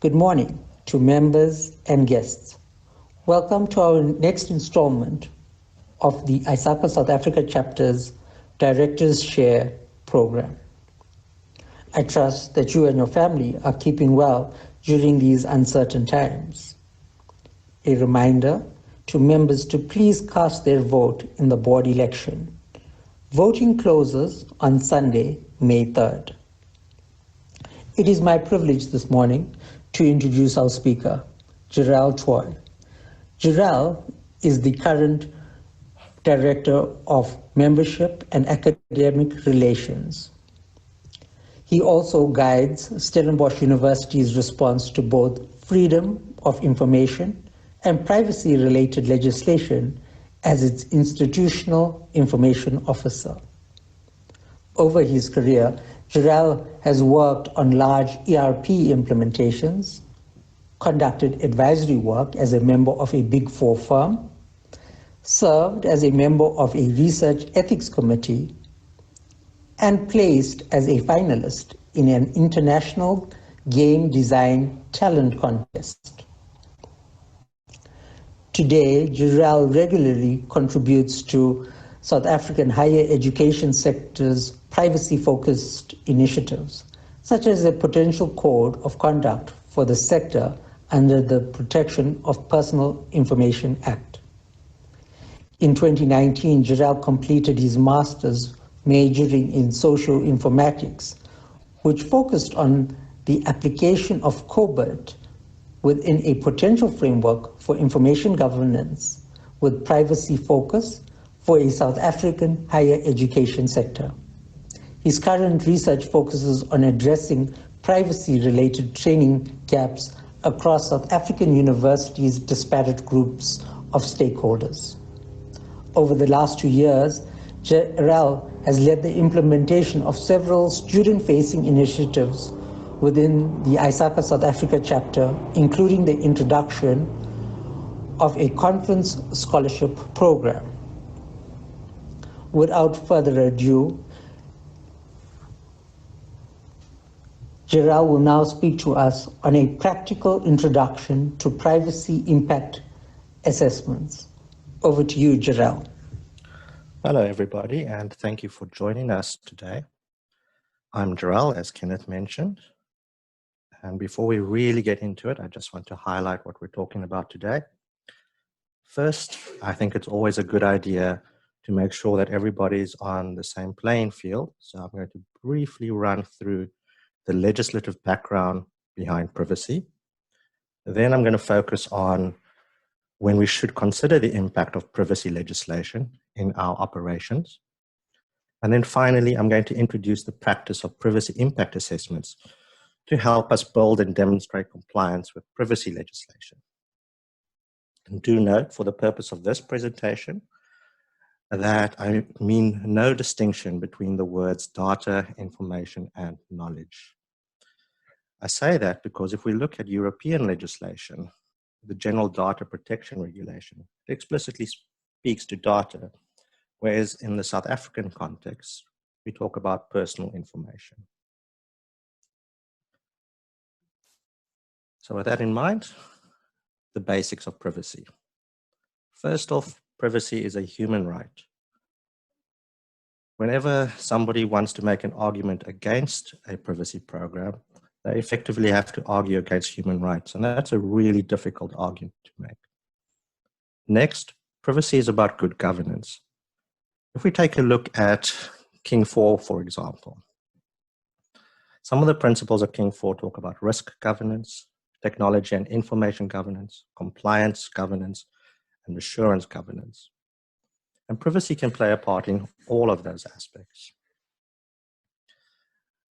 Good morning to members and guests. Welcome to our next installment of the ISACA South Africa Chapter's Directors Share program. I trust that you and your family are keeping well during these uncertain times. A reminder to members to please cast their vote in the board election. Voting closes on Sunday, May 3rd. It is my privilege this morning to introduce our speaker, Jarrell Troy. Jarrell is the current Director of Membership and Academic Relations. He also guides Stellenbosch University's response to both freedom of information and privacy-related legislation as its institutional information officer. Over his career, Jarrell has worked on large ERP implementations, conducted advisory work as a member of a Big Four firm, served as a member of a research ethics committee, and placed as a finalist in an international game design talent contest. Today, Jarrell regularly contributes to South African higher education sector's privacy-focused initiatives, such as a potential code of conduct for the sector under the Protection of Personal Information Act. In 2019, Jarrell completed his master's majoring in social informatics, which focused on the application of COBIT within a potential framework for information governance with privacy focus for a South African higher education sector. His current research focuses on addressing privacy-related training gaps across South African universities' disparate groups of stakeholders. Over the last 2 years, Jarrell has led the implementation of several student-facing initiatives within the ISACA South Africa chapter, including the introduction of a conference scholarship program. Without further ado, Jarrell will now speak to us on a practical introduction to privacy impact assessments. Over to you, Jarrell. Hello, everybody, and thank you for joining us today. I'm Jarrell, as Kenneth mentioned. And before we really get into it, I just want to highlight what we're talking about today. First, I think it's always a good idea to make sure that everybody's on the same playing field. So I'm going to briefly run through the legislative background behind privacy. Then I'm going to focus on when we should consider the impact of privacy legislation in our operations. And then finally, I'm going to introduce the practice of privacy impact assessments to help us build and demonstrate compliance with privacy legislation. And do note, for the purpose of this presentation, that I mean no distinction between the words data, information, and knowledge. I say that because if we look at European legislation, the General Data Protection Regulation, it explicitly speaks to data, whereas in the South African context, we talk about personal information. So with that in mind, the basics of privacy. First off, privacy is a human right. Whenever somebody wants to make an argument against a privacy program, they effectively have to argue against human rights, and that's a really difficult argument to make. Next, privacy is about good governance. If we take a look at King 4, for example, some of the principles of King 4 talk about risk governance, technology and information governance, compliance governance, and assurance governance. And privacy can play a part in all of those aspects.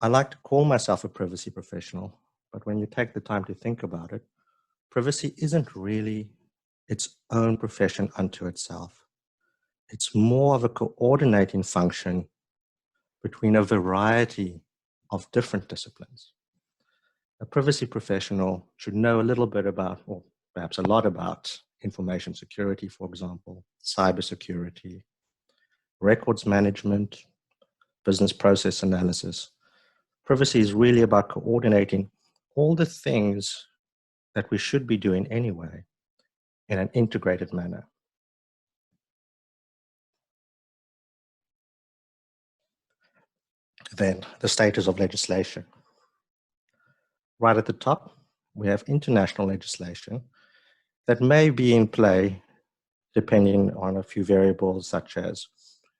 I like to call myself a privacy professional, but when you take the time to think about it, privacy isn't really its own profession unto itself. It's more of a coordinating function between a variety of different disciplines. A privacy professional should know a little bit about, or perhaps a lot about, information security, for example, cybersecurity, records management, business process analysis. Privacy is really about coordinating all the things that we should be doing anyway in an integrated manner. Then the status of legislation. Right at the top, we have international legislation that may be in play depending on a few variables such as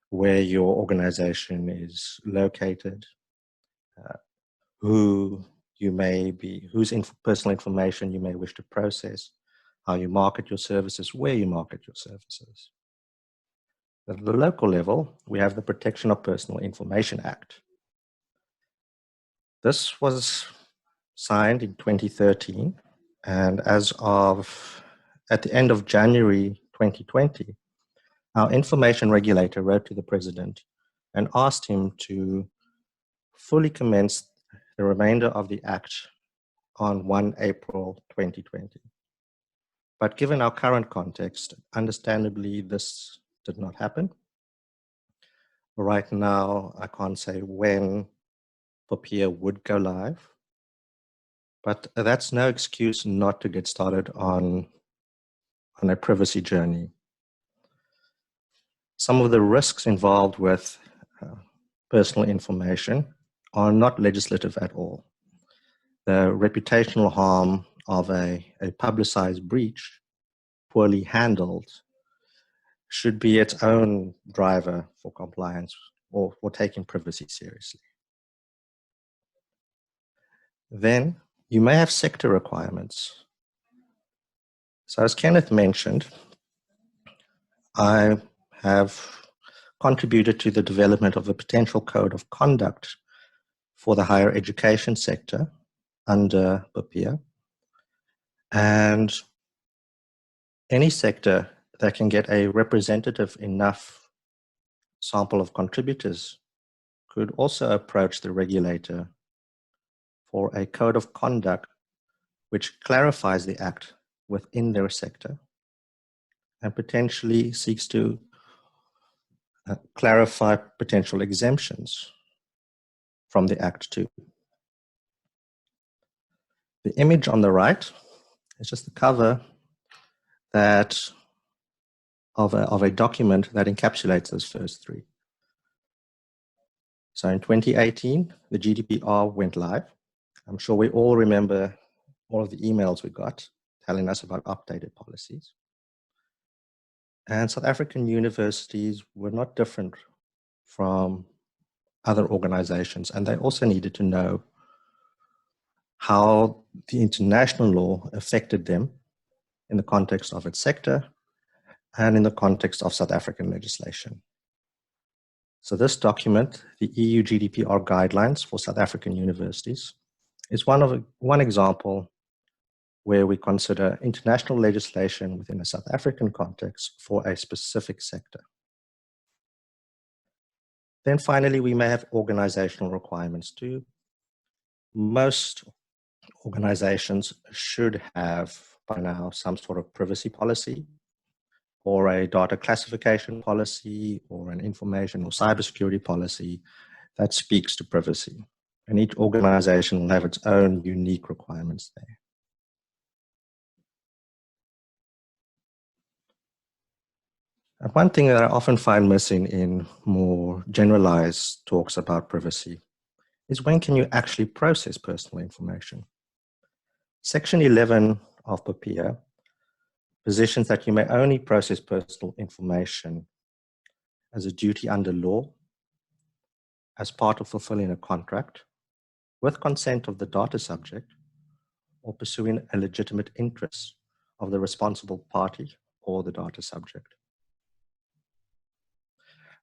where your organization is located, who you may be, whose personal information you may wish to process, how you market your services, where you market your services. At the local level, we have the Protection of Personal Information Act. This was signed in 2013, and at the end of January 2020, our information regulator wrote to the president and asked him to fully commence the remainder of the act on 1 April 2020. But given our current context, understandably, this did not happen. Right now, I can't say when POPIA would go live, but that's no excuse not to get started on a privacy journey. Some of the risks involved with personal information are not legislative at all. The reputational harm of a publicized breach, poorly handled, should be its own driver for compliance or for taking privacy seriously. Then you may have sector requirements. So as Kenneth mentioned, I have contributed to the development of a potential code of conduct for the higher education sector under POPIA. And any sector that can get a representative enough sample of contributors could also approach the regulator for a code of conduct which clarifies the act within their sector and potentially seeks to clarify potential exemptions from the act too. The image on the right is just the cover of a document that encapsulates those first three. So in 2018, the GDPR went live. I'm sure we all remember all of the emails we got telling us about updated policies. And South African universities were not different from other organizations, and they also needed to know how the international law affected them in the context of its sector and in the context of South African legislation. So this document, the EU GDPR guidelines for South African universities, is one example where we consider international legislation within a South African context for a specific sector. Then finally, we may have organizational requirements too. Most organizations should have by now some sort of privacy policy or a data classification policy or an information or cybersecurity policy that speaks to privacy. And each organization will have its own unique requirements there. And one thing that I often find missing in more generalized talks about privacy is when can you actually process personal information? Section 11 of POPIA positions that you may only process personal information as a duty under law, as part of fulfilling a contract, with consent of the data subject, or pursuing a legitimate interest of the responsible party or the data subject.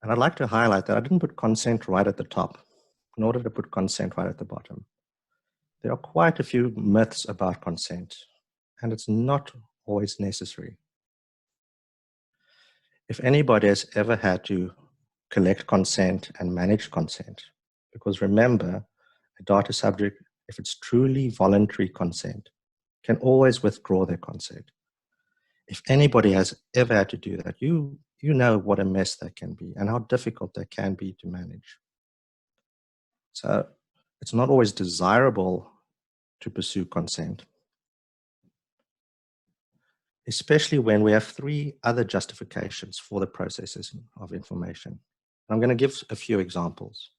And I'd like to highlight that I didn't put consent right at the top, nor did I put consent right at the bottom. There are quite a few myths about consent, and it's not always necessary. If anybody has ever had to collect consent and manage consent, because remember, a data subject, if it's truly voluntary consent, can always withdraw their consent. If anybody has ever had to do that, you know what a mess that can be and how difficult that can be to manage. So it's not always desirable to pursue consent. especially when we have three other justifications for the processing of information. I'm going to give a few examples.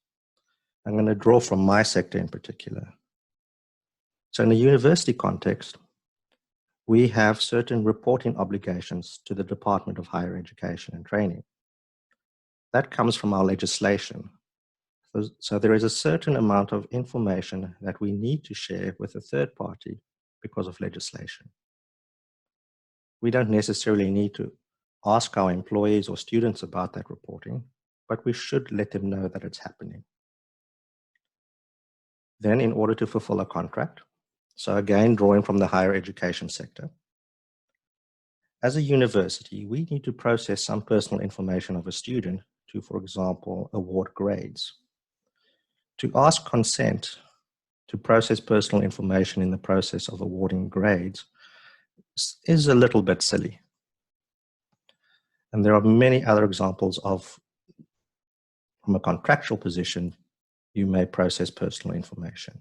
I'm going to draw from my sector in particular. So in the university context, we have certain reporting obligations to the Department of Higher Education and Training. That comes from our legislation. So there is a certain amount of information that we need to share with a third party because of legislation. We don't necessarily need to ask our employees or students about that reporting, but we should let them know that it's happening. Then, in order to fulfill a contract, so again, drawing from the higher education sector, as a university, we need to process some personal information of a student to, for example, award grades. To ask consent to process personal information in the process of awarding grades is a little bit silly. And there are many other examples of, from a contractual position, you may process personal information.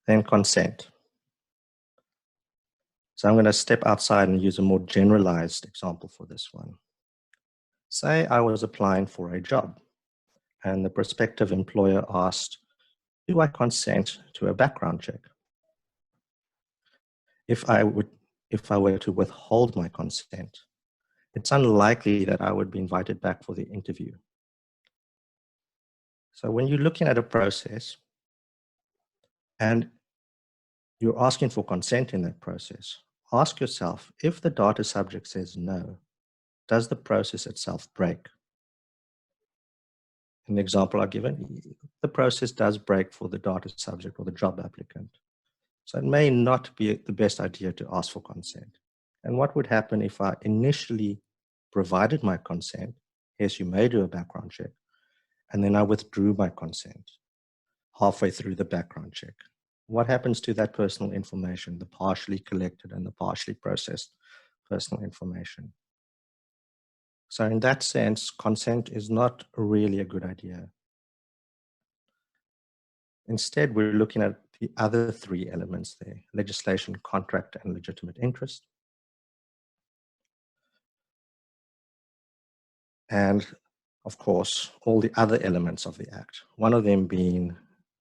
Then consent. So I'm going to step outside and use a more generalized example for this one. Say I was applying for a job and the prospective employer asked, do I consent to a background check? If I were to withhold my consent, it's unlikely that I would be invited back for the interview. So when you're looking at a process and you're asking for consent in that process, ask yourself, if the data subject says no, does the process itself break? In the example I've given, the process does break for the data subject or the job applicant. So it may not be the best idea to ask for consent. And what would happen if I initially provided my consent? Yes, you may do a background check, and then I withdrew my consent halfway through the background check. What happens to that personal information, the partially collected and the partially processed personal information? So in that sense, consent is not really a good idea. Instead, we're looking at the other three elements there: legislation, contract, and legitimate interest. And of course, all the other elements of the Act, one of them being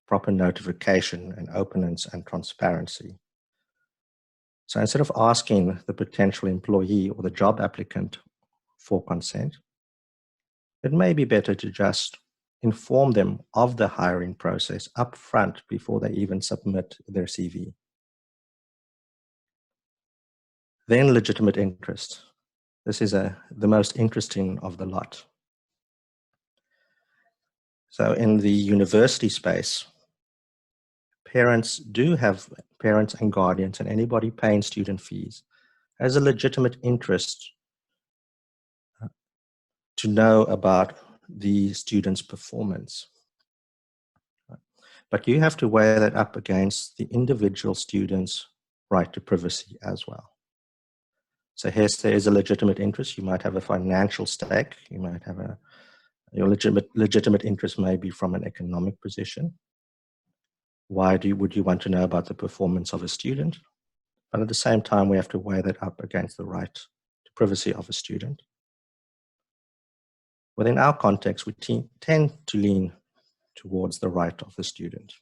proper notification and openness and transparency. So instead of asking the potential employee or the job applicant for consent, it may be better to just inform them of the hiring process up front before they even submit their CV. Then legitimate interest. This is the most interesting of the lot. So in the university space, parents and guardians and anybody paying student fees has a legitimate interest to know about the student's performance. But you have to weigh that up against the individual student's right to privacy as well. So yes, there is a legitimate interest. You might have a financial stake. You might have your legitimate interest may be from an economic position. Why would you want to know about the performance of a student? But at the same time, we have to weigh that up against the right to privacy of a student. Within our context, we tend to lean towards the right of the student.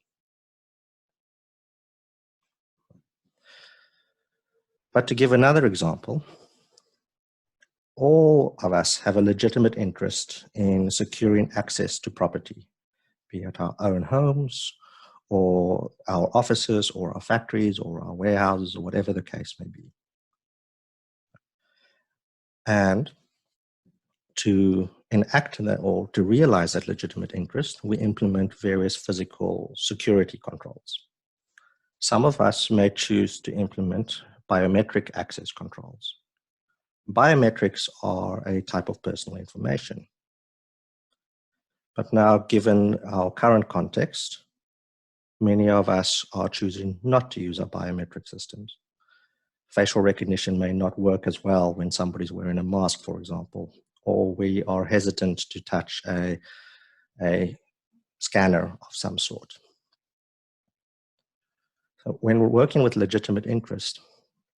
But to give another example, all of us have a legitimate interest in securing access to property, be it our own homes, or our offices, or our factories, or our warehouses, or whatever the case may be. And to enact that, or to realize that legitimate interest, we implement various physical security controls. Some of us may choose to implement biometric access controls. Biometrics are a type of personal information. But now, given our current context, many of us are choosing not to use our biometric systems. Facial recognition may not work as well when somebody's wearing a mask, for example, or we are hesitant to touch a scanner of some sort. So when we're working with legitimate interest,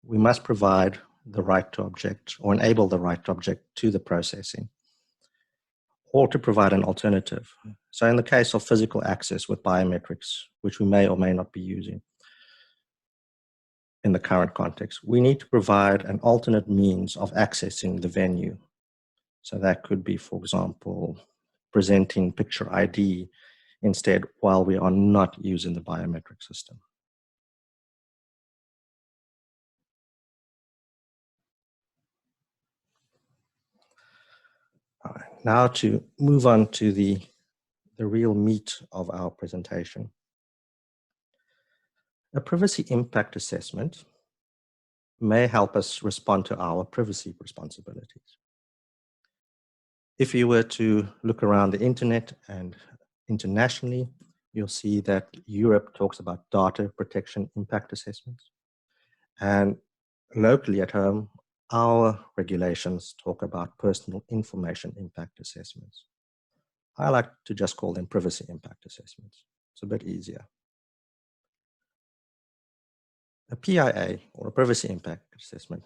we must provide the right to object or enable the right to object to the processing, or to provide an alternative. So in the case of physical access with biometrics, which we may or may not be using in the current context, we need to provide an alternate means of accessing the venue. So that could be, for example, presenting picture ID instead while we are not using the biometric system. All right, now to move on to the real meat of our presentation. A privacy impact assessment may help us respond to our privacy responsibilities. If you were to look around the internet and internationally, you'll see that Europe talks about data protection impact assessments. And locally at home, our regulations talk about personal information impact assessments. I like to just call them privacy impact assessments. It's a bit easier. A PIA, or a privacy impact assessment,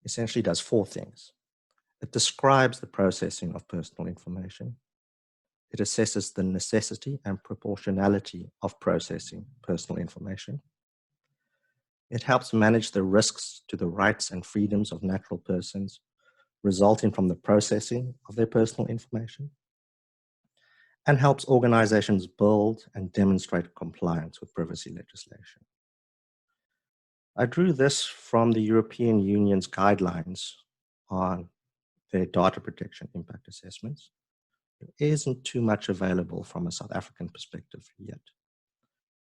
essentially does four things. It describes the processing of personal information. It assesses the necessity and proportionality of processing personal information. It helps manage the risks to the rights and freedoms of natural persons resulting from the processing of their personal information, and helps organizations build and demonstrate compliance with privacy legislation. I drew this from the European Union's guidelines on their data protection impact assessments. There isn't too much available from a South African perspective yet.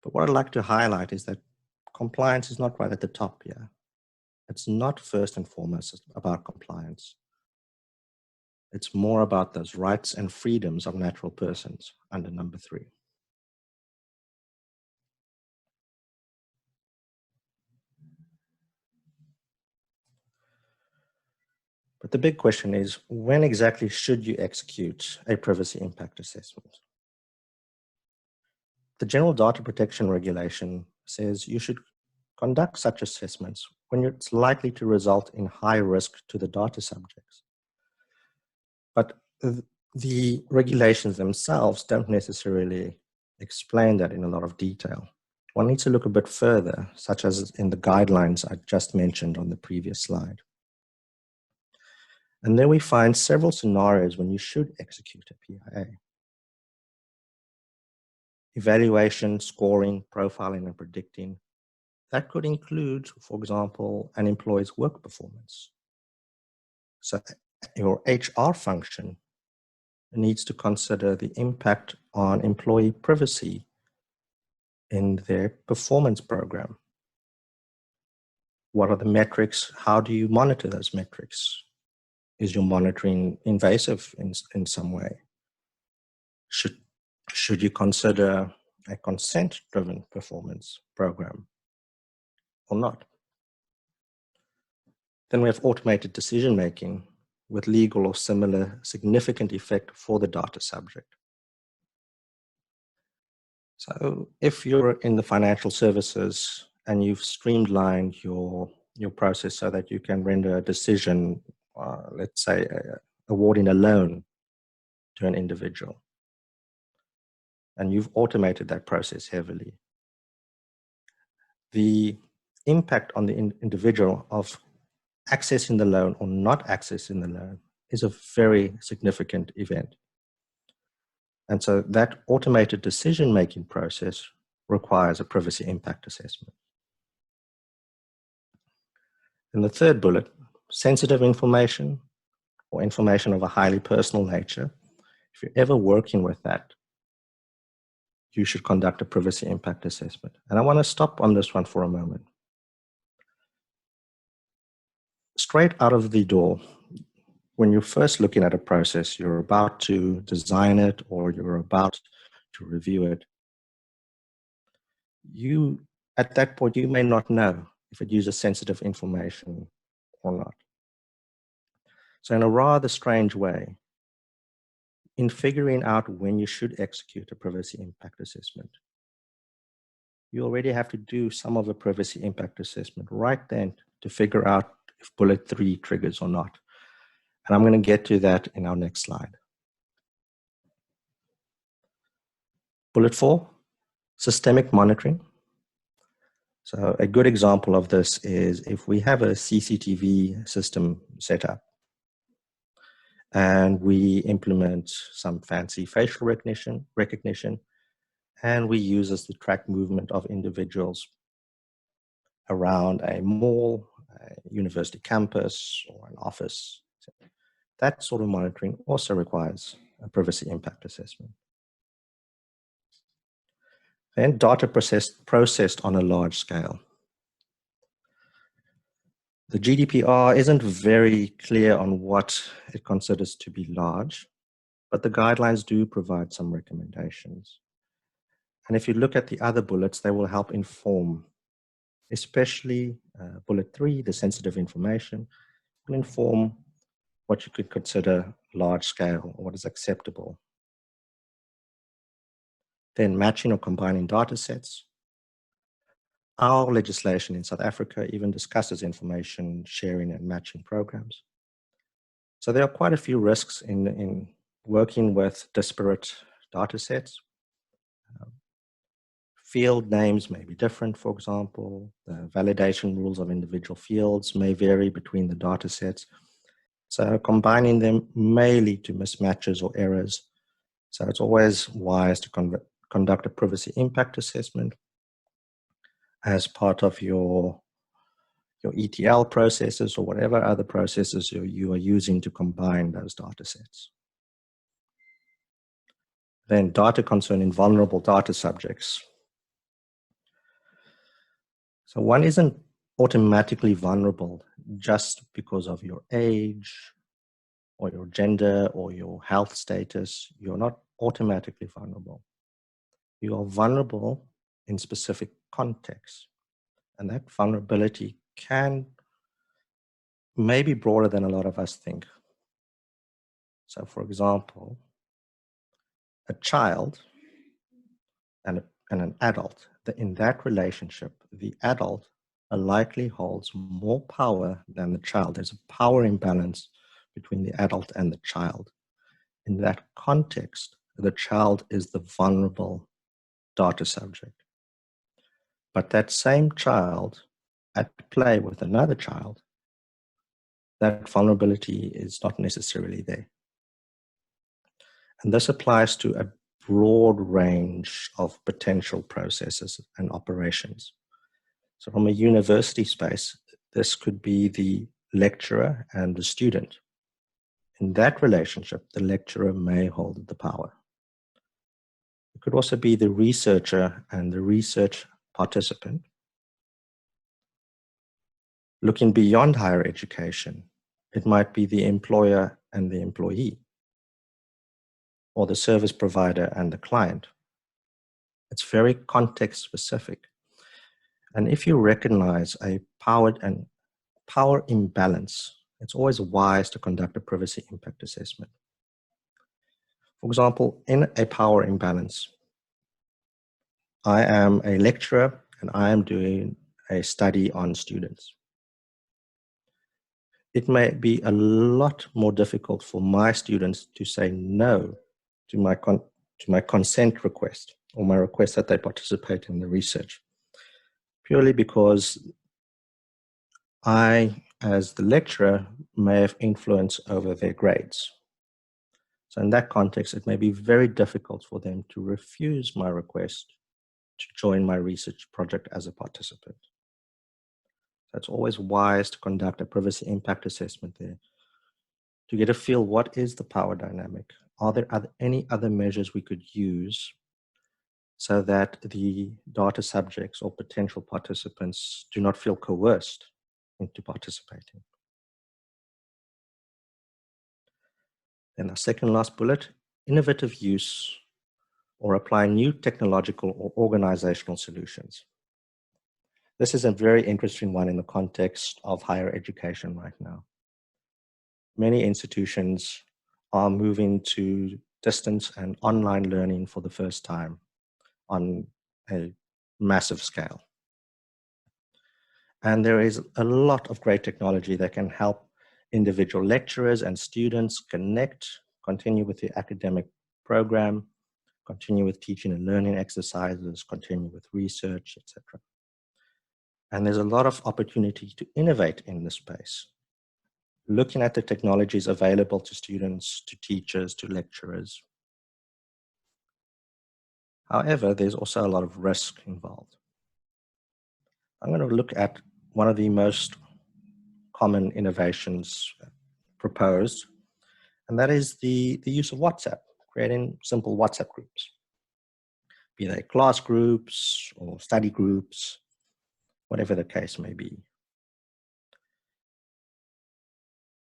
But what I'd like to highlight is that compliance is not right at the top here. It's not first and foremost about compliance. It's more about those rights and freedoms of natural persons under number 3. But the big question is, when exactly should you execute a privacy impact assessment? The General Data Protection Regulation says you should conduct such assessments when it's likely to result in high risk to the data subjects. But the regulations themselves don't necessarily explain that in a lot of detail. One needs to look a bit further, such as in the guidelines I just mentioned on the previous slide. And there we find several scenarios when you should execute a PIA. Evaluation, scoring, profiling, and predicting. That could include, for example, an employee's work performance. So your HR function needs to consider the impact on employee privacy in their performance program. What are the metrics? How do you monitor those metrics? Is your monitoring invasive in some way? Should you consider a consent-driven performance program or not? Then we have automated decision-making with legal or similar significant effect for the data subject. So if you're in the financial services and you've streamlined your process so that you can render a decision, let's say awarding a loan to an individual, and you've automated that process heavily, the impact on the individual of accessing the loan or not accessing the loan is a very significant event. And so that automated decision-making process requires a privacy impact assessment. In the third bullet, sensitive information or information of a highly personal nature, if you're ever working with that, you should conduct a privacy impact assessment. And I want to stop on this one for a moment. Straight out of the door, when you're first looking at a process, you're about to design it or you're about to review it, at that point, you may not know if it uses sensitive information or not. So in a rather strange way, in figuring out when you should execute a privacy impact assessment, you already have to do some of the privacy impact assessment right then to figure out if bullet 3 triggers or not. And I'm going to get to that in our next slide. Bullet 4, systemic monitoring. So a good example of this is if we have a CCTV system set up and we implement some fancy facial recognition, and we use this to track movement of individuals around a mall, a university campus, or an office. That sort of monitoring also requires a privacy impact assessment. Then data processed on a large scale. The GDPR isn't very clear on what it considers to be large, but the guidelines do provide some recommendations. And if you look at the other bullets, they will help inform, especially bullet 3, the sensitive information, will inform what you could consider large scale or what is acceptable. Then matching or combining data sets. Our legislation in South Africa even discusses information sharing and matching programs. So there are quite a few risks in working with disparate data sets. Field names may be different, for example. The validation rules of individual fields may vary between the data sets. So combining them may lead to mismatches or errors. So it's always wise to conduct a privacy impact assessment as part of your ETL processes or whatever other processes you are using to combine those data sets. Then data concerning vulnerable data subjects. So one isn't automatically vulnerable just because of your age or your gender or your health status. You're not automatically vulnerable. You are vulnerable in specific contexts. And that vulnerability may be broader than a lot of us think. So for example, a child and an adult, in that relationship, the adult likely holds more power than the child. There's a power imbalance between the adult and the child. In that context, the child is the vulnerable data subject. But that same child at play with another child, that vulnerability is not necessarily there. And this applies to a broad range of potential processes and operations. So from a university space, this could be the lecturer and the student. In that relationship, the lecturer may hold the power. It could also be the researcher and the research participant. Looking beyond higher education, it might be the employer and the employee, or the service provider and the client. It's very context specific. And if you recognize a power imbalance, it's always wise to conduct a privacy impact assessment. For example, in a power imbalance, I am a lecturer and I am doing a study on students. It may be a lot more difficult for my students to say no to my consent request or my request that they participate in the research, purely because I, as the lecturer, may have influence over their grades. So in that context, it may be very difficult for them to refuse my request to join my research project as a participant. So it's always wise to conduct a privacy impact assessment there to get a feel what is the power dynamic. Are there any other measures we could use so that the data subjects or potential participants do not feel coerced into participating? Then our second last bullet, innovative use or apply new technological or organizational solutions. This is a very interesting one in the context of higher education right now. Many institutions are moving to distance and online learning for the first time on a massive scale. And there is a lot of great technology that can help individual lecturers and students connect, continue with the academic program, continue with teaching and learning exercises, continue with research, etc. And there's a lot of opportunity to innovate in this space, looking at the technologies available to students, to teachers, to lecturers. However, there's also a lot of risk involved. I'm going to look at one of the most common innovations proposed, and that is the use of WhatsApp, creating simple WhatsApp groups, be they class groups or study groups, whatever the case may be.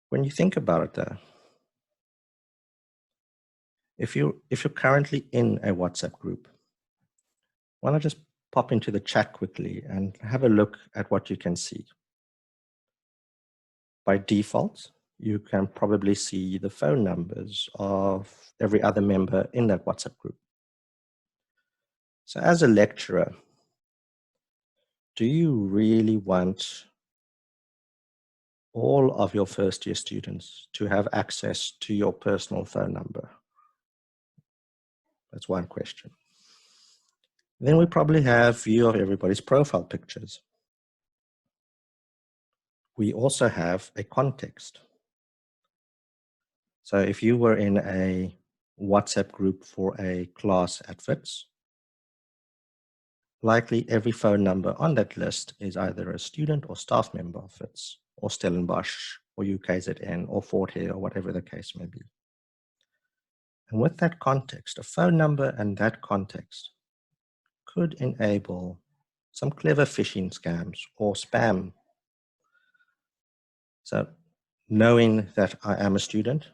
When you think about it though, if you're currently in a WhatsApp group, why not just pop into the chat quickly and have a look at what you can see. By default, you can probably see the phone numbers of every other member in that WhatsApp group. So as a lecturer, do you really want all of your first year students to have access to your personal phone number? That's one question. Then we probably have view of everybody's profile pictures. We also have a context. So if you were in a WhatsApp group for a class at FITS, likely every phone number on that list is either a student or staff member of FITS, or Stellenbosch, or UKZN, or Fort Hare, or whatever the case may be. And with that context, a phone number and that context could enable some clever phishing scams or spam. So knowing that I am a student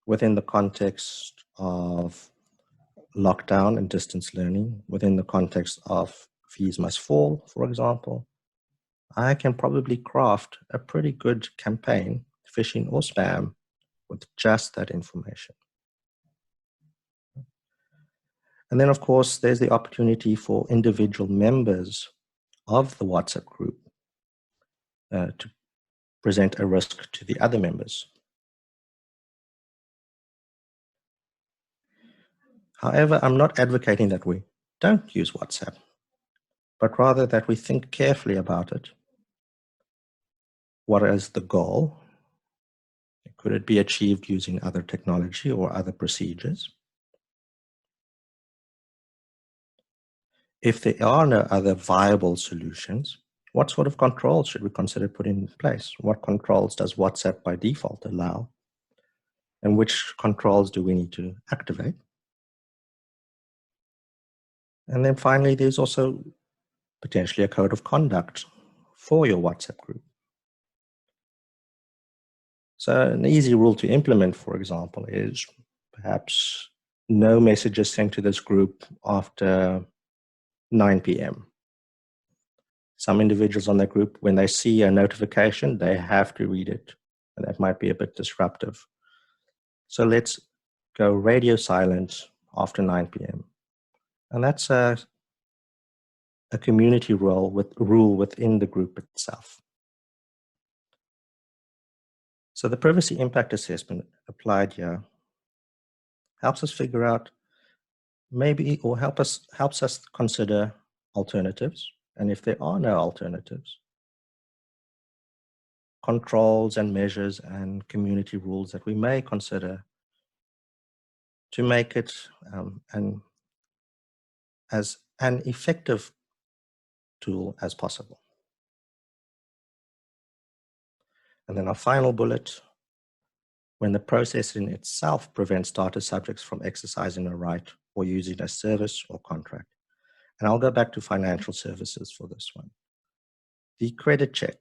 within the context of lockdown and distance learning, within the context of fees must fall, for example, I can probably craft a pretty good campaign, phishing or spam, with just that information. And then, of course, there's the opportunity for individual members of the WhatsApp group to present a risk to the other members. However, I'm not advocating that we don't use WhatsApp, but rather that we think carefully about it. What is the goal? Could it be achieved using other technology or other procedures? If there are no other viable solutions, what sort of controls should we consider putting in place? What controls does WhatsApp by default allow? And which controls do we need to activate? And then finally, there's also potentially a code of conduct for your WhatsApp group. So an easy rule to implement, for example, is perhaps no messages sent to this group after 9 p.m. Some individuals on that group, when they see a notification, they have to read it, and that might be a bit disruptive. So let's go radio silent after 9 p.m. And that's a community rule within the group itself. So the privacy impact assessment applied here helps us figure out maybe, or helps us consider alternatives. And if there are no alternatives, controls and measures and community rules that we may consider to make it as an effective tool as possible. And then our final bullet, when the process in itself prevents data subjects from exercising a right or using a service or contract. And I'll go back to financial services for this one. The credit check.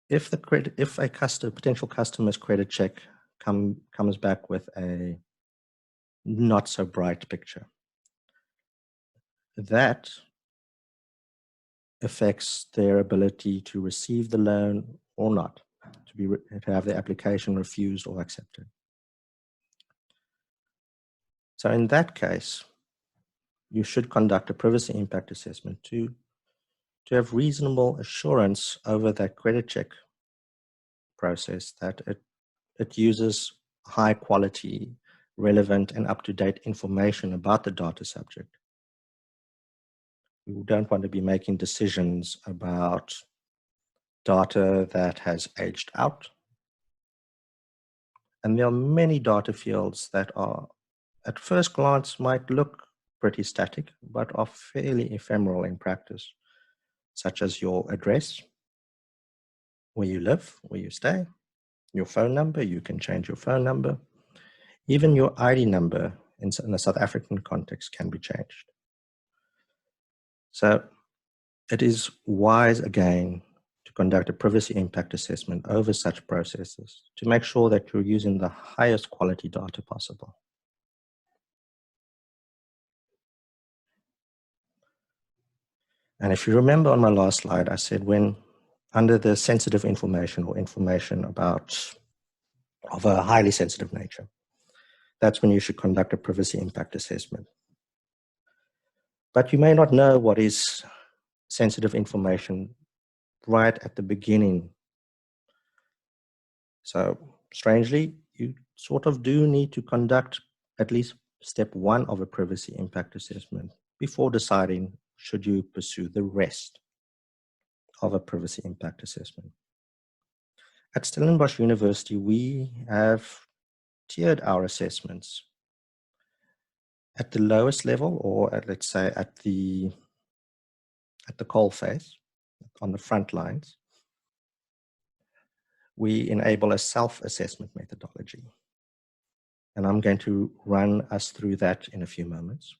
If a potential customer's credit check comes back with a not so bright picture, that affects their ability to receive the loan or not, to have the application refused or accepted. So in that case, you should conduct a privacy impact assessment to have reasonable assurance over that credit check process that it uses high quality, relevant, and up-to-date information about the data subject. We don't want to be making decisions about data that has aged out. And there are many data fields that are, at first glance, might look pretty static, but are fairly ephemeral in practice, such as your address, where you live, where you stay, your phone number, you can change your phone number. Even your ID number in a South African context can be changed. So it is wise, again, to conduct a privacy impact assessment over such processes to make sure that you're using the highest quality data possible. And if you remember on my last slide, I said when under the sensitive information or information of a highly sensitive nature, that's when you should conduct a privacy impact assessment. But you may not know what is sensitive information right at the beginning. So strangely, you sort of do need to conduct at least step one of a privacy impact assessment before deciding should you pursue the rest of a privacy impact assessment. At Stellenbosch University, we have tiered our assessments. At the lowest level, or let's say at the coal face, on the front lines, we enable a self-assessment methodology. And I'm going to run us through that in a few moments.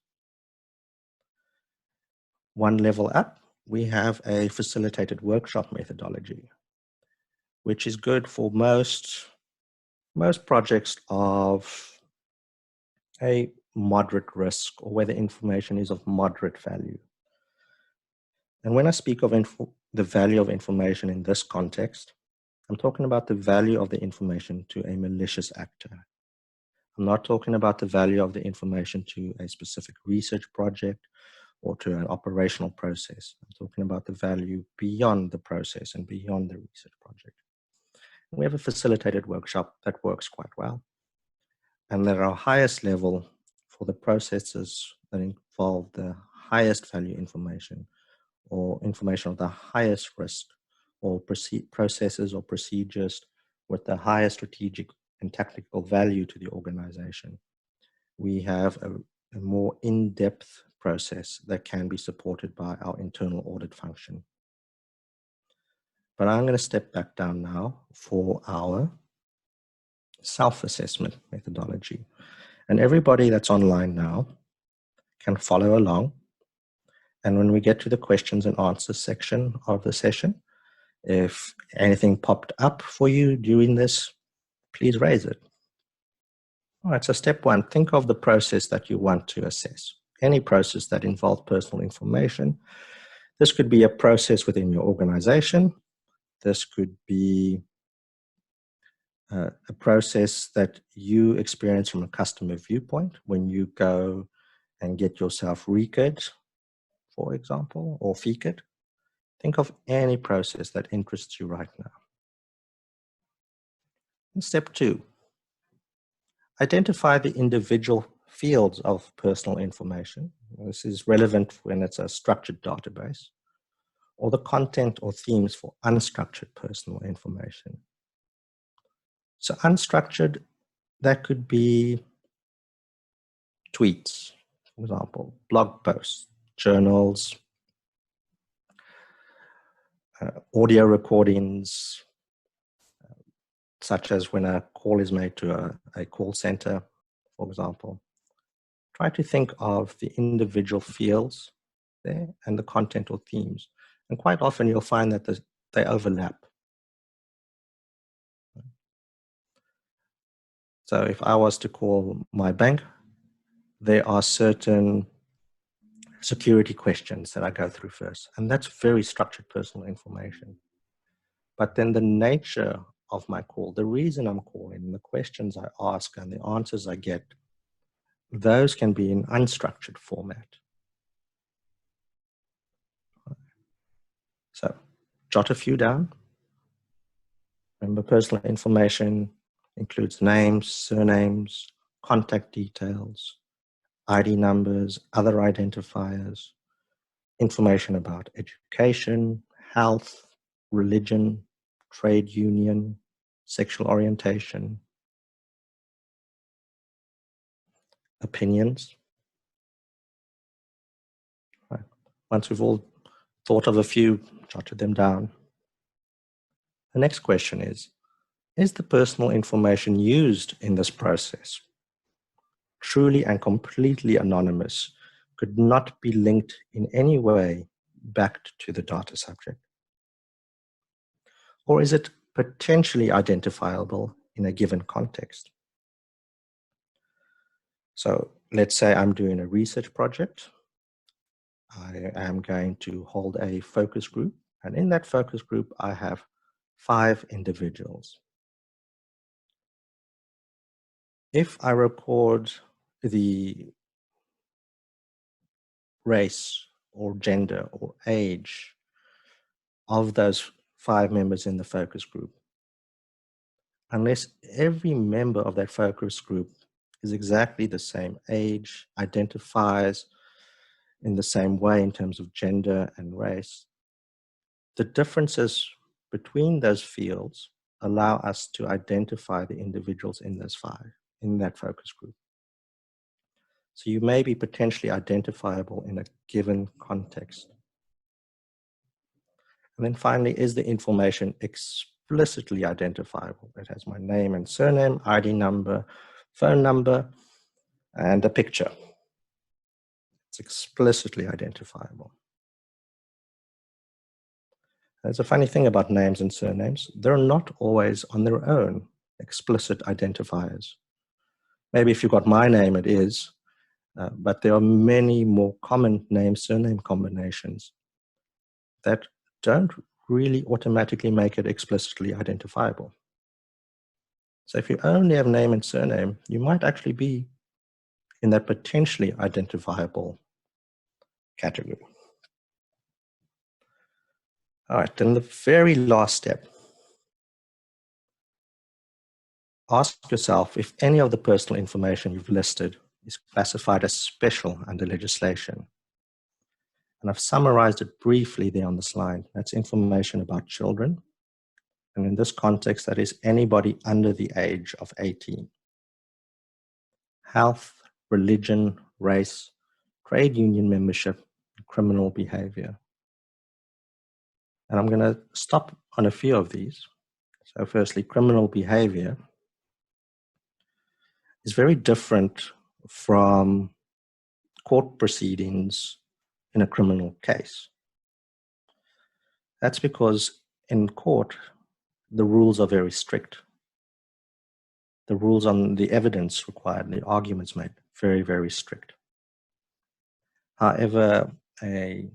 One level up, we have a facilitated workshop methodology, which is good for most projects of a moderate risk or where the information is of moderate value. And when I speak of the value of information in this context, I'm talking about the value of the information to a malicious actor. I'm not talking about the value of the information to a specific research project or to an operational process. I'm talking about the value beyond the process and beyond the research project. We have a facilitated workshop that works quite well. And at our highest level, for the processes that involve the highest value information or information of the highest risk, or processes or procedures with the highest strategic and tactical value to the organization, we have a more in-depth process that can be supported by our internal audit function. But I'm going to step back down now for our self-assessment methodology. And everybody that's online now can follow along. And when we get to the questions and answers section of the session, if anything popped up for you during this, please raise it. All right, so step one, think of the process that you want to assess. Any process that involves personal information. This could be a process within your organization. This could be a process that you experience from a customer viewpoint when you go and get yourself recorded, for example, or FECAD. Think of any process that interests you right now. And step two, identify the individual fields of personal information. This is relevant when it's a structured database, or the content or themes for unstructured personal information. So unstructured, that could be tweets, for example, blog posts, journals, audio recordings, such as when a call is made to a call center, for example. Try to think of the individual fields there and the content or themes. And quite often you'll find that they overlap. So if I was to call my bank, there are certain security questions that I go through first. And that's very structured personal information. But then the nature of my call, the reason I'm calling, the questions I ask and the answers I get, those can be in unstructured format. So jot a few down. Remember, personal information includes names, surnames, contact details, ID numbers, other identifiers, information about education, health, religion, trade union, sexual orientation, opinions. Right. Once we've all thought of a few, jotted them down. The next question is the personal information used in this process truly and completely anonymous, could not be linked in any way back to the data subject? Or is it potentially identifiable in a given context? So let's say I'm doing a research project. I am going to hold a focus group, and in that focus group, I have 5 individuals. If I record the race or gender or age of those 5 members in the focus group, unless every member of that focus group is exactly the same age, identifies in the same way in terms of gender and race, the differences between those fields allow us to identify the individuals in those 5, in that focus group. So you may be potentially identifiable in a given context. And then finally, is the information explicitly identifiable? It has my name and surname, ID number, phone number, and a picture. It's explicitly identifiable. There's a funny thing about names and surnames. They're not always on their own explicit identifiers. Maybe if you've got my name, it is, but there are many more common name-surname combinations that don't really automatically make it explicitly identifiable. So if you only have name and surname, you might actually be in that potentially identifiable category. All right, then the very last step. Ask yourself if any of the personal information you've listed is classified as special under legislation. And I've summarized it briefly there on the slide. That's information about children. And in this context, that is anybody under the age of 18. Health, religion, race, trade union membership, criminal behavior. And I'm going to stop on a few of these. So firstly, criminal behavior is very different from court proceedings in a criminal case. That's because in court, the rules are very strict. The rules on the evidence required, the arguments made, very, very strict. However, a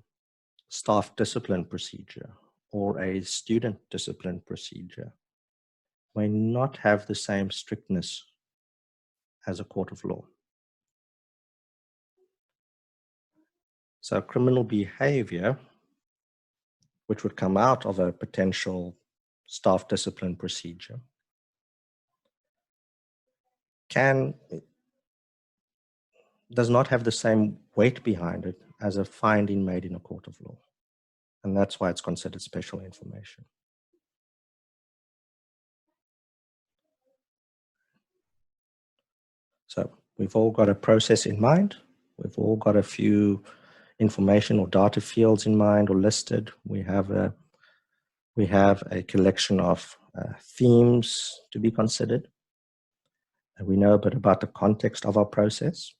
staff discipline procedure or a student discipline procedure may not have the same strictness as a court of law. So criminal behavior, which would come out of a potential staff discipline procedure, does not have the same weight behind it as a finding made in a court of law. And that's why it's considered special information. So we've all got a process in mind. We've all got a few information or data fields in mind or listed. We have a collection of themes to be considered. And we know a bit about the context of our process.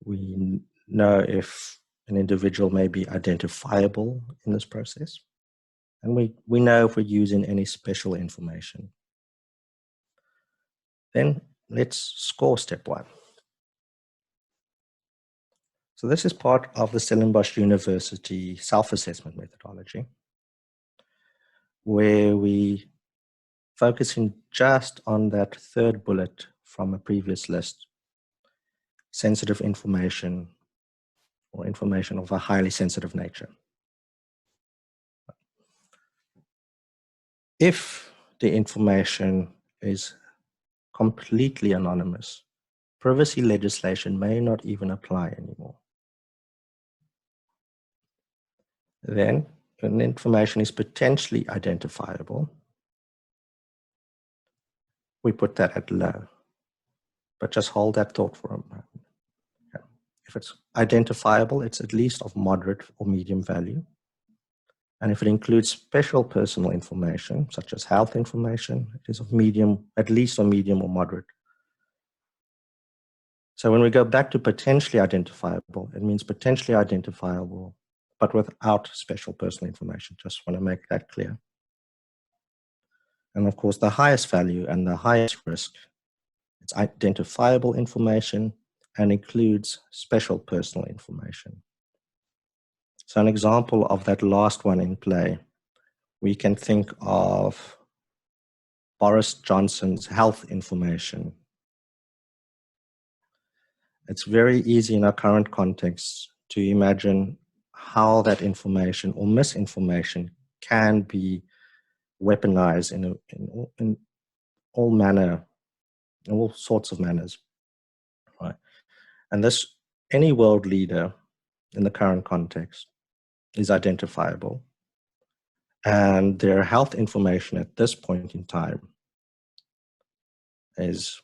We know if an individual may be identifiable in this process. And we know if we're using any special information. Then let's score step 1. So this is part of the Stellenbosch University self-assessment methodology, where we focusing just on that third bullet from a previous list, sensitive information or information of a highly sensitive nature. If the information is completely anonymous, privacy legislation may not even apply anymore. Then, when information is potentially identifiable, we put that at low. But just hold that thought for a moment. If it's identifiable, it's at least of moderate or medium value. And if it includes special personal information, such as health information, it is of medium, at least of medium or moderate. So when we go back to potentially identifiable, it means potentially identifiable, but without special personal information. Just want to make that clear. And of course, the highest value and the highest risk, it's identifiable information and includes special personal information. So an example of that last one in play, we can think of Boris Johnson's health information. It's very easy in our current context to imagine how that information or misinformation can be weaponized in all manner, in all sorts of manners, right? And this, any world leader in the current context is identifiable, and their health information at this point in time is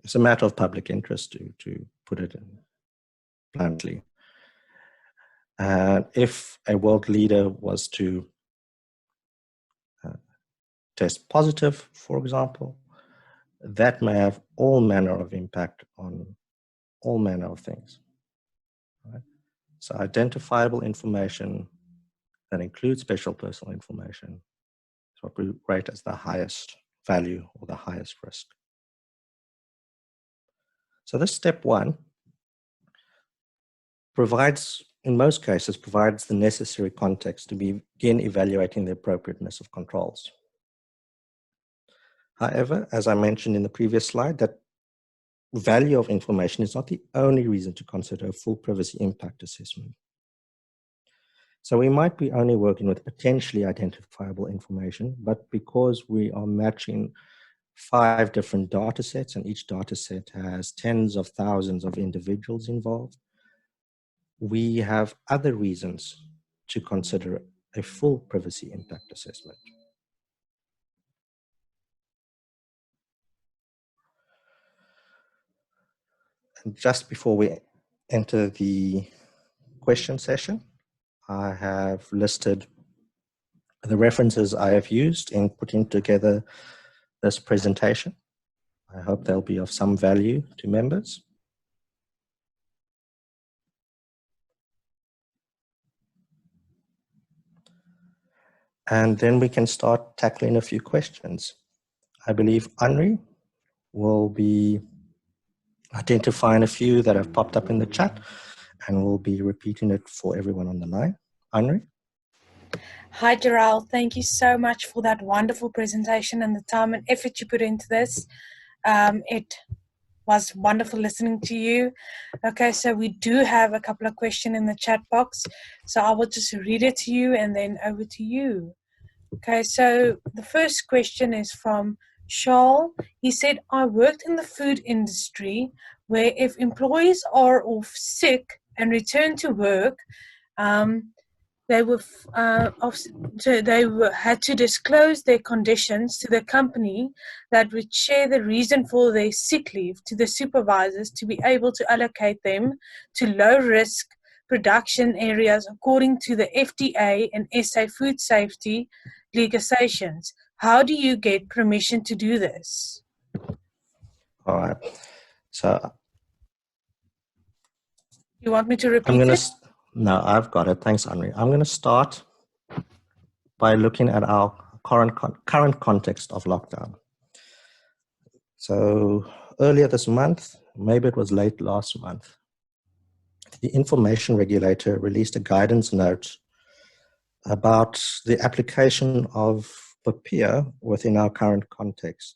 it's a matter of public interest, to put it in bluntly. And if a world leader was to test positive, for example, that may have all manner of impact on all manner of things. Right? So identifiable information that includes special personal information is what we rate as the highest value or the highest risk. So this step one provides, in most cases, provides the necessary context to begin evaluating the appropriateness of controls. However, as I mentioned in the previous slide, that value of information is not the only reason to consider a full privacy impact assessment. So we might be only working with potentially identifiable information, but because we are matching 5 different data sets and each data set has tens of thousands of individuals involved, we have other reasons to consider a full privacy impact assessment. And just before we enter the question session, I have listed the references I have used in putting together this presentation. I hope they'll be of some value to members. And then we can start tackling a few questions. I believe Henri will be identifying a few that have popped up in the chat, and we'll be repeating it for everyone on the line. Henri? Hi, Gerald. Thank you so much for that wonderful presentation and the time and effort you put into this. It was wonderful listening to you. Okay, so we do have a couple of questions in the chat box. So I will just read it to you and then over to you. Okay, so the first question is from Shaul. He said, I worked in the food industry where if employees are off sick and return to work, had to disclose their conditions to the company that would share the reason for their sick leave to the supervisors to be able to allocate them to low-risk production areas according to the FDA and SA food safety legislations. How do you get permission to do this? All right. So You want me to repeat it? No, I've got it. Thanks, Henri. I'm going to start by looking at our current context of lockdown. So earlier this month, maybe it was late last month, the information regulator released a guidance note about the application of PAPIA within our current context.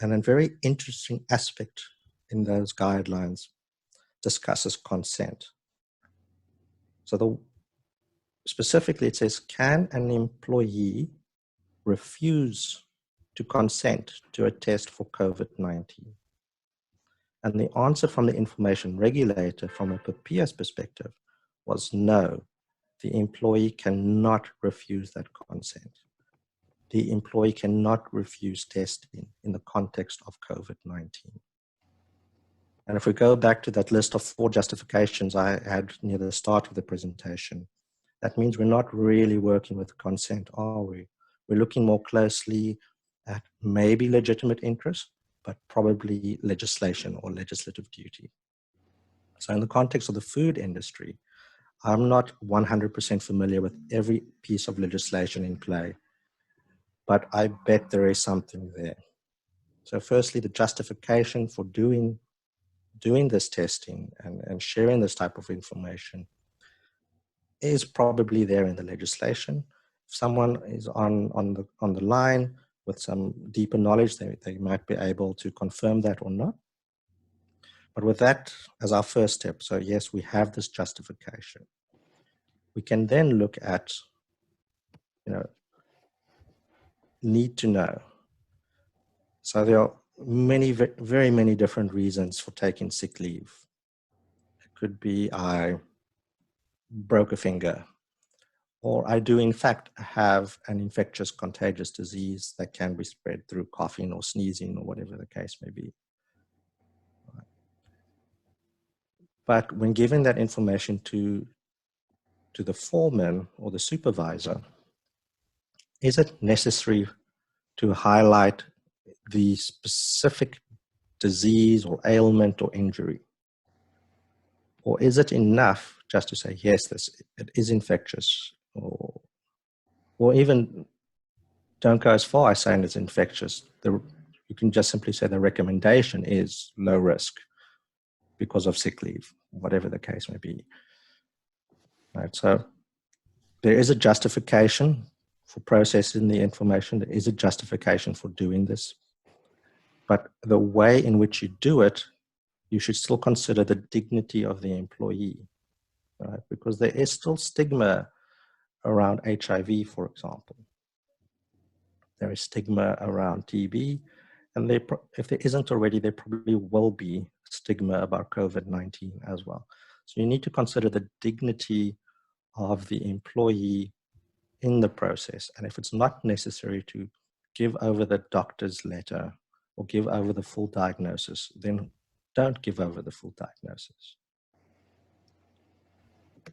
And a very interesting aspect in those guidelines discusses consent. So specifically it says, can an employee refuse to consent to a test for COVID-19? And the answer from the information regulator from a PAPIA's perspective was no, the employee cannot refuse that consent. The employee cannot refuse testing in the context of COVID-19. And if we go back to that list of 4 justifications I had near the start of the presentation, that means we're not really working with consent, are we? We're looking more closely at maybe legitimate interest, but probably legislation or legislative duty. So in the context of the food industry, I'm not 100% familiar with every piece of legislation in play, but I bet there is something there. So firstly, the justification for doing this testing and sharing this type of information is probably there in the legislation. If someone is on the line with some deeper knowledge, they might be able to confirm that or not. But with that as our first step, so yes, we have this justification. We can then look at, need to know. So there are very many different reasons for taking sick leave. It could be I broke a finger, or I do in fact have an infectious contagious disease that can be spread through coughing or sneezing or whatever the case may be. But when giving that information to the foreman or the supervisor, is it necessary to highlight the specific disease or ailment or injury? Or is it enough just to say, yes, it is infectious, or even don't go as far as saying it's infectious. You can just simply say the recommendation is low risk because of sick leave, whatever the case may be. Right, so there is a justification for processing the information. There is a justification for doing this. But the way in which you do it, you should still consider the dignity of the employee, right? Because there is still stigma around HIV, for example. There is stigma around TB, and if there isn't already, there probably will be stigma about COVID-19 as well. So you need to consider the dignity of the employee in the process. And if it's not necessary to give over the doctor's letter or give over the full diagnosis, then don't give over the full diagnosis.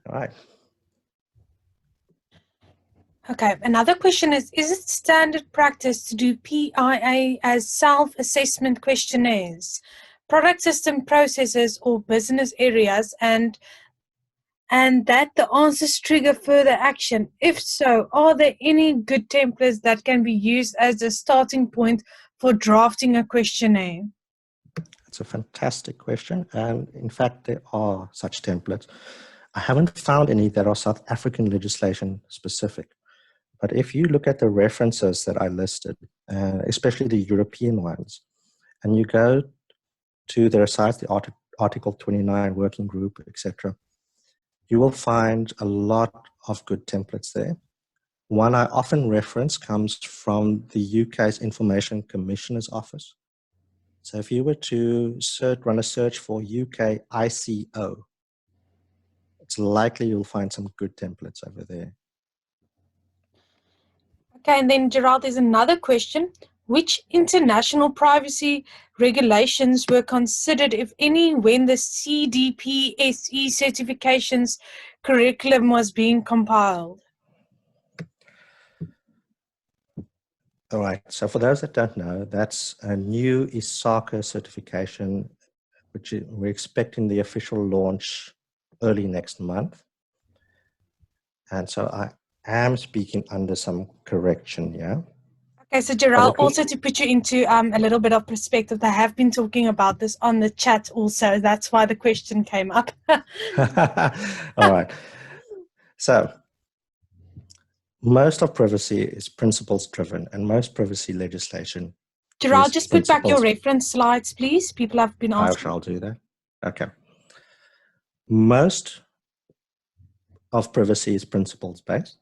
All right. Okay, another question is it standard practice to do PIA as self-assessment questionnaires, product system processes or business areas, and that the answers trigger further action? If so, are there any good templates that can be used as a starting point for drafting a questionnaire? It's a fantastic question. And in fact, there are such templates. I haven't found any that are South African legislation specific. But if you look at the references that I listed, especially the European ones, and you go to their sites, the Article 29 working group, etc., you will find a lot of good templates there. One I often reference comes from the UK's Information Commissioner's Office. So if you were to run a search for UK ICO, it's likely you'll find some good templates over there. Okay, and then Gerald, there's another question. Which international privacy regulations were considered, if any, when the CDP-SE certifications curriculum was being compiled? All right, so for those that don't know, that's a new ISACA certification, which we're expecting the official launch early next month. And so I am speaking under some correction, yeah? Okay, so Gerald, also to put you into a little bit of perspective, they have been talking about this on the chat also. That's why the question came up. All right. So most of privacy is principles driven, and most privacy legislation. Gerald, just put back your reference slides, please. People have been asking. I shall do that. Okay. Most of privacy is principles-based,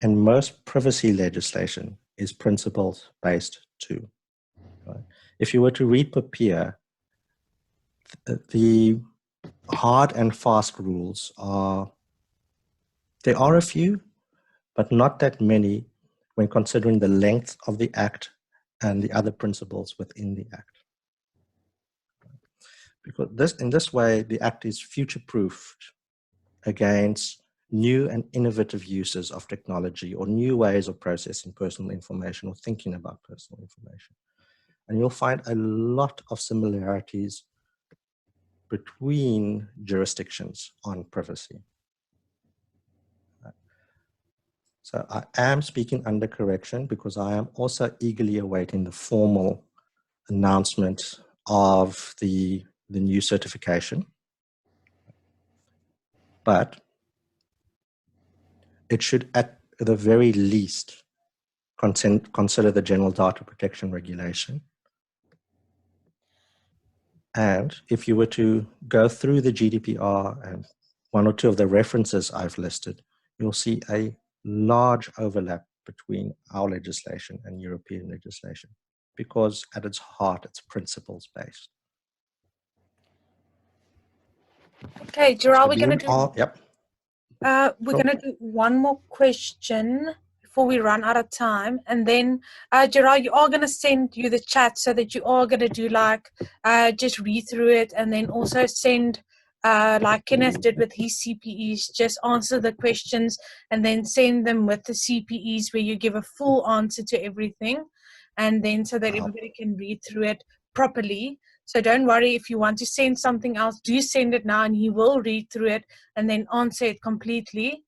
and most privacy legislation is principles-based too. Right? If you were to read Papier, the hard and fast rules there are a few, but not that many when considering the length of the act and the other principles within the act. Because in this way, the act is future-proofed against new and innovative uses of technology or new ways of processing personal information or thinking about personal information. And you'll find a lot of similarities between jurisdictions on privacy. So I am speaking under correction because I am also eagerly awaiting the formal announcement of the new certification. But it should, at the very least, consider the General Data Protection Regulation. And if you were to go through the GDPR and one or two of the references I've listed, you'll see a large overlap between our legislation and European legislation, because at its heart, it's principles-based. Okay, Gerald, we're going to do... Yep. We're going to do one more question before we run out of time. And then, Gerald, you are going to send you the chat so that you are going to do just read through it and then also send, like Kenneth did with his CPEs, just answer the questions and then send them with the CPEs where you give a full answer to everything. And then so that everybody can read through it properly. So don't worry, if you want to send something else, do send it now and he will read through it and then answer it completely.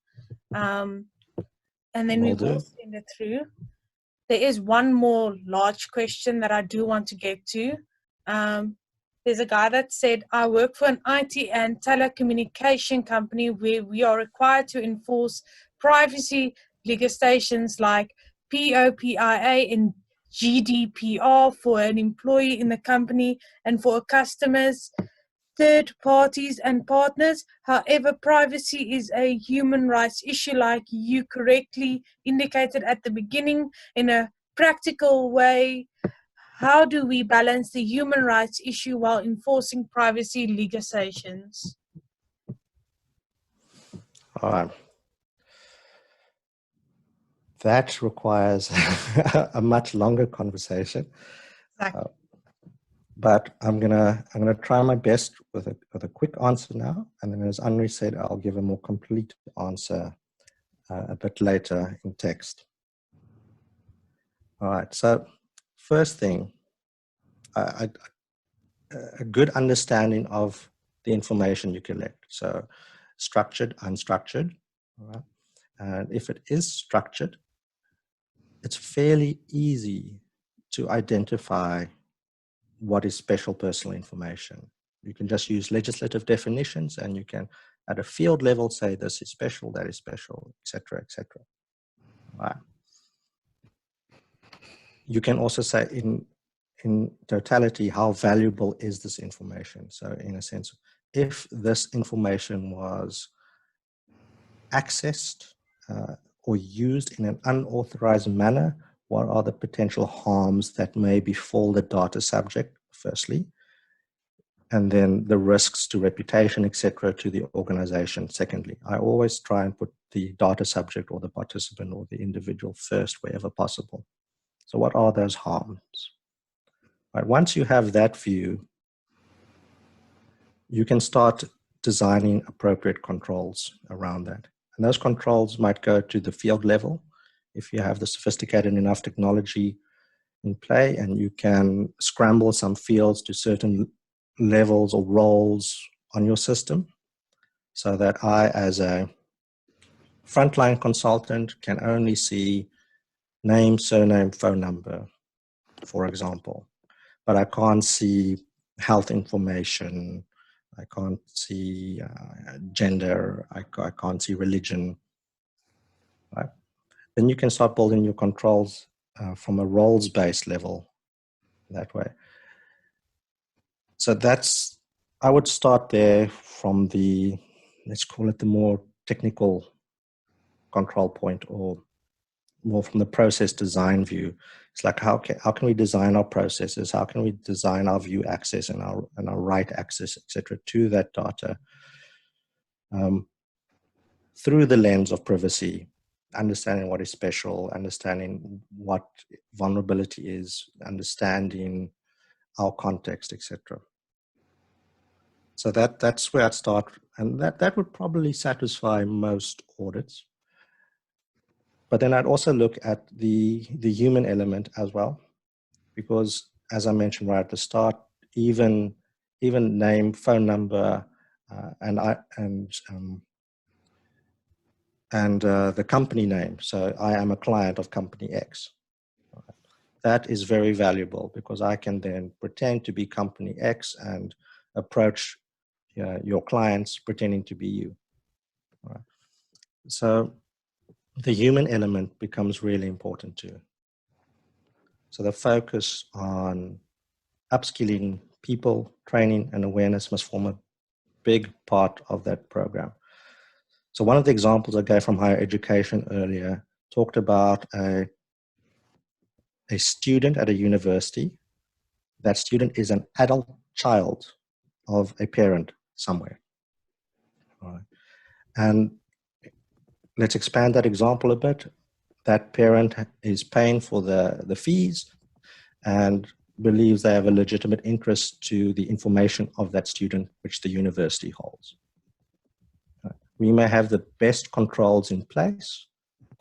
And then we will send it through. There is one more large question that I do want to get to. There's a guy that said, I work for an IT and telecommunication company where we are required to enforce privacy legislations like POPIA and GDPR for an employee in the company and for customers, third parties and partners. However, privacy is a human rights issue, like you correctly indicated at the beginning. In a practical way, how do we balance the human rights issue while enforcing privacy legislations? All right. That requires a much longer conversation. Exactly. But I'm gonna try my best with a quick answer now, and then as Henri said, I'll give a more complete answer a bit later in text. All right. So first thing, a good understanding of the information you collect. So structured, unstructured. All right. And if it is structured, it's fairly easy to identify what is special personal information. You can just use legislative definitions and you can, at a field level, say this is special, that is special, etc., etc. Right. You can also say in totality, how valuable is this information? So in a sense, if this information was accessed or used in an unauthorized manner, what are the potential harms that may befall the data subject, firstly, and then the risks to reputation, etc., to the organization, secondly. I always try and put the data subject or the participant or the individual first wherever possible. So what are those harms? Right, once you have that view, you can start designing appropriate controls around that. And those controls might go to the field level. If you have the sophisticated enough technology in play and you can scramble some fields to certain levels or roles on your system, so that I, as a frontline consultant, can only see name, surname, phone number, for example. But I can't see health information, I can't see gender, I can't see religion, right? Then you can start building your controls from a roles-based level that way. So I would start there from the, let's call it the more technical control point, or more from the process design view. It's like, how can we design our processes? How can we design our view access and our write access, etc., to that data through the lens of privacy, understanding what is special, understanding what vulnerability is, understanding our context, etc. So that's where I'd start, and that would probably satisfy most audits. But then I'd also look at the human element as well, because as I mentioned right at the start, even name, phone number, and the company name. So I am a client of company X. That is very valuable, because I can then pretend to be company X and approach your clients pretending to be you. Right. So the human element becomes really important too. So the focus on upskilling people, training, and awareness must form a big part of that program. So one of the examples I gave from higher education earlier talked about a student at a university. That student is an adult child of a parent somewhere. All right. And let's expand that example a bit. That parent is paying for the fees and believes they have a legitimate interest to the information of that student, which the university holds. We may have the best controls in place,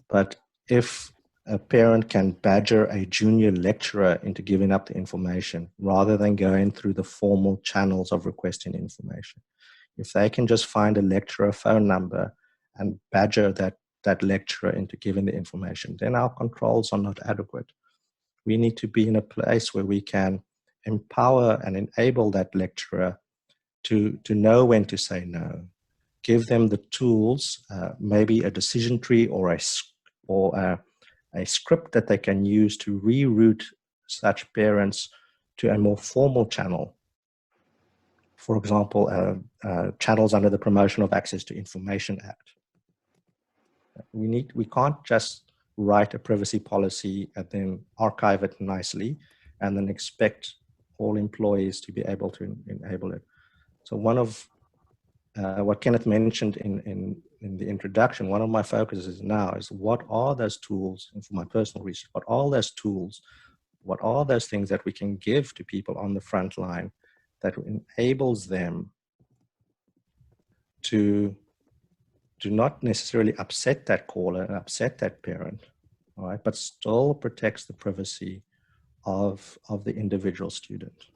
but if a parent can badger a junior lecturer into giving up the information rather than going through the formal channels of requesting information, if they can just find a lecturer phone number and badger that lecturer into giving the information, then our controls are not adequate. We need to be in a place where we can empower and enable that lecturer to know when to say no, give them the tools, maybe a decision tree or a script that they can use to reroute such parents to a more formal channel. For example, channels under the Promotion of Access to Information Act. We can't just write a privacy policy and then archive it nicely and then expect all employees to be able to enable it. So one of what Kenneth mentioned in the introduction, one of my focuses now is what are those tools, and for my personal research, what are those tools, what are those things that we can give to people on the front line that enables them to not necessarily upset that caller and upset that parent, all right, but still protects the privacy of the individual student.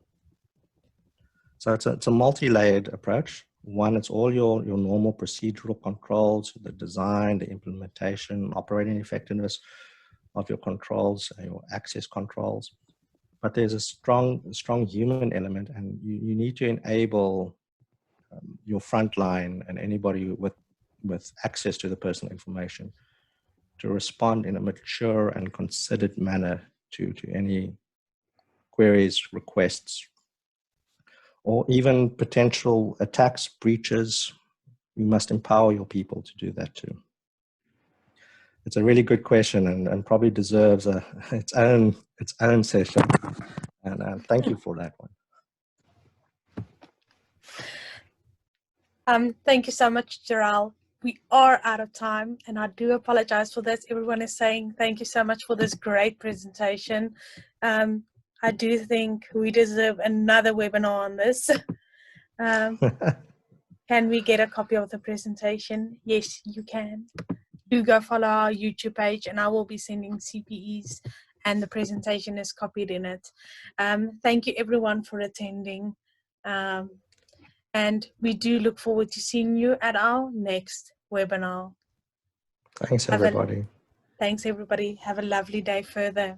So it's a multi-layered approach. One, it's all your normal procedural controls, the design, the implementation, operating effectiveness of your controls, your access controls. But there's a strong human element, and you need to enable your frontline and anybody with access to the personal information to respond in a mature and considered manner to any queries, requests, or even potential attacks, breaches. You must empower your people to do that too. It's a really good question, and probably deserves its own session. And thank you for that one. Thank you so much, Gerald. We are out of time, and I do apologize for this. Everyone is saying thank you so much for this great presentation. I do think we deserve another webinar on this. Can we get a copy of the presentation? Yes, you can. Do go follow our YouTube page, and I will be sending CPEs, and the presentation is copied in it. Thank you everyone for attending. And we do look forward to seeing you at our next webinar. Thanks, everybody. Thanks, everybody. Have a lovely day further.